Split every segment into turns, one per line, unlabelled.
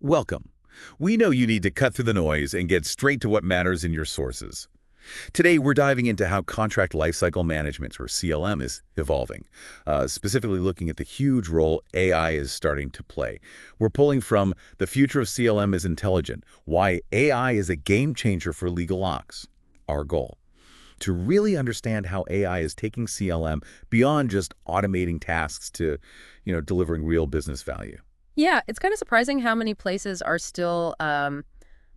Welcome. We know you need to cut through the noise and get straight to what matters in your sources. Today, we're diving into how Contract Lifecycle Management, or CLM, is evolving, specifically looking at the huge role AI is starting to play. We're pulling from The Future of CLM is Intelligent, Why AI is a Game Changer for Legal Ops. Our goal: to really understand how AI is taking CLM beyond just automating tasks to, delivering real business value.
Yeah, it's kind of surprising how many places are still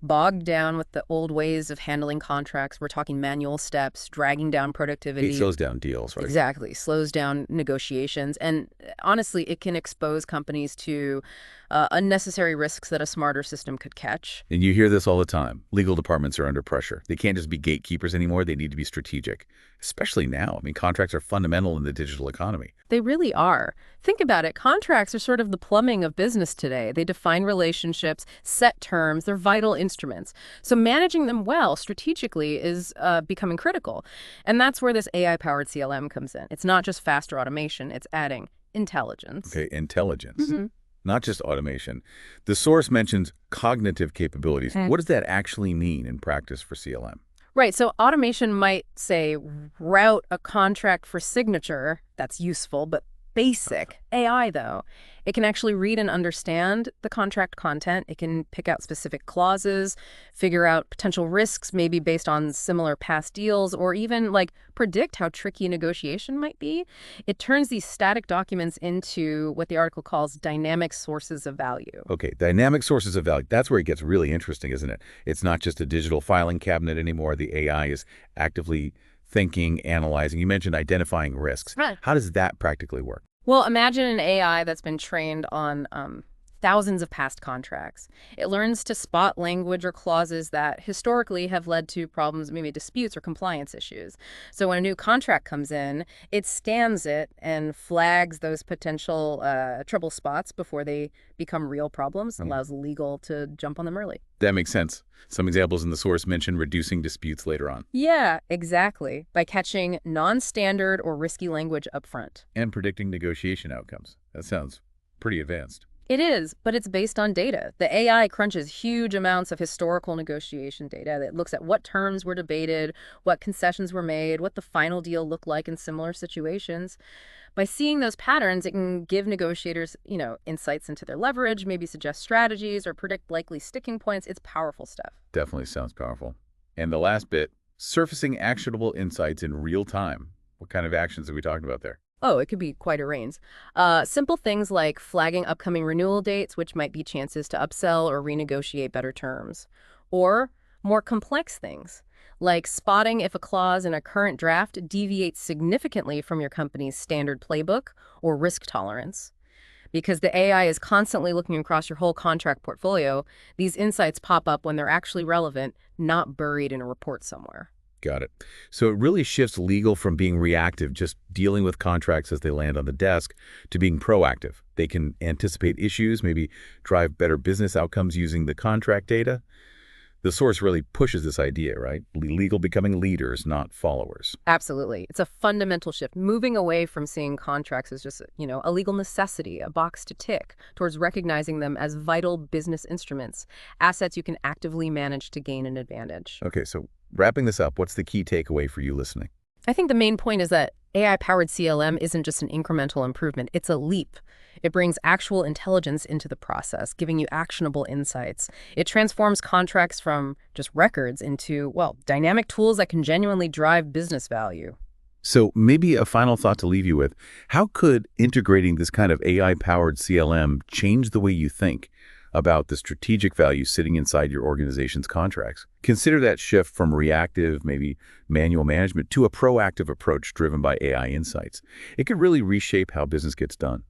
bogged down with the old ways of handling contracts. We're talking manual steps, dragging down
It
productivity.
slows down deals, right?
Exactly, slows down negotiations. And honestly, it can expose companies to unnecessary risks that a smarter system could catch.
And you hear this all the time. Legal departments are under pressure. They can't just be gatekeepers anymore. They need to be strategic, especially now. I mean, contracts are fundamental in the digital economy.
They really are. Think about it. Contracts are sort of the plumbing of business today. They define relationships, set terms, they're vital instruments. So managing them well strategically is becoming critical. And that's where this AI-powered CLM comes in. It's not just faster automation, it's adding intelligence.
Okay, intelligence,
Mhm.
not just automation. The source mentions cognitive capabilities. What does that actually mean in practice for CLM?
Right, so automation might say route a contract for signature. That's useful, but basic. AI, though, it can actually read and understand the contract content. It can pick out specific clauses, figure out potential risks, maybe based on similar past deals, or even like predict how tricky a negotiation might be. It turns these static documents into what the article calls dynamic sources of value.
Okay, dynamic sources of value. That's where it gets really interesting, isn't it? It's not just a digital filing cabinet anymore. The AI is actively thinking, analyzing. You mentioned identifying risks.
Right.
How does that practically work?
Well, imagine an AI that's been trained on thousands of past contracts. It learns to spot language or clauses that historically have led to problems, maybe disputes or compliance issues. So when a new contract comes in, it scans it and flags those potential trouble spots before they become real problems, allows legal to jump on them early.
That makes sense. Some examples in the source mention reducing disputes later on
Yeah, exactly. By catching non-standard or risky language up front.
and predicting negotiation outcomes. That sounds pretty advanced.
It is, but it's based on data. The AI crunches huge amounts of historical negotiation data that looks at what terms were debated, what concessions were made, what the final deal looked like in similar situations. By seeing those patterns, it can give negotiators, insights into their leverage, maybe suggest strategies or predict likely sticking points. It's powerful stuff.
Definitely sounds powerful. And the last bit, surfacing actionable insights in real time. What kind of actions are we talking about there?
Oh, it could be quite a range. Simple things like flagging upcoming renewal dates, which might be chances to upsell or renegotiate better terms. Or more complex things, like spotting if a clause in a current draft deviates significantly from your company's standard playbook or risk tolerance. Because the AI is constantly looking across your whole contract portfolio, these insights pop up when they're actually relevant, not buried in a report somewhere.
Got it. So it really shifts legal from being reactive, just dealing with contracts as they land on the desk, to being proactive. They can anticipate issues, maybe drive better business outcomes using the contract data. The source really pushes this idea, right? Legal becoming leaders, not followers.
Absolutely. It's a fundamental shift, moving away from seeing contracts as just, a legal necessity, a box to tick, towards recognizing them as vital business instruments, assets you can actively manage to gain an advantage.
Okay, so wrapping this up, what's the key takeaway for you listening?
I think the main point is that AI-powered CLM isn't just an incremental improvement, it's a leap. It brings actual intelligence into the process, giving you actionable insights. It transforms contracts from just records into, well, dynamic tools that can genuinely drive business value.
So maybe a final thought to leave you with. How could integrating this kind of AI-powered CLM change the way you think about the strategic value sitting inside your organization's contracts? Consider that shift from reactive, maybe manual management, to a proactive approach driven by AI insights. It could really reshape how business gets done.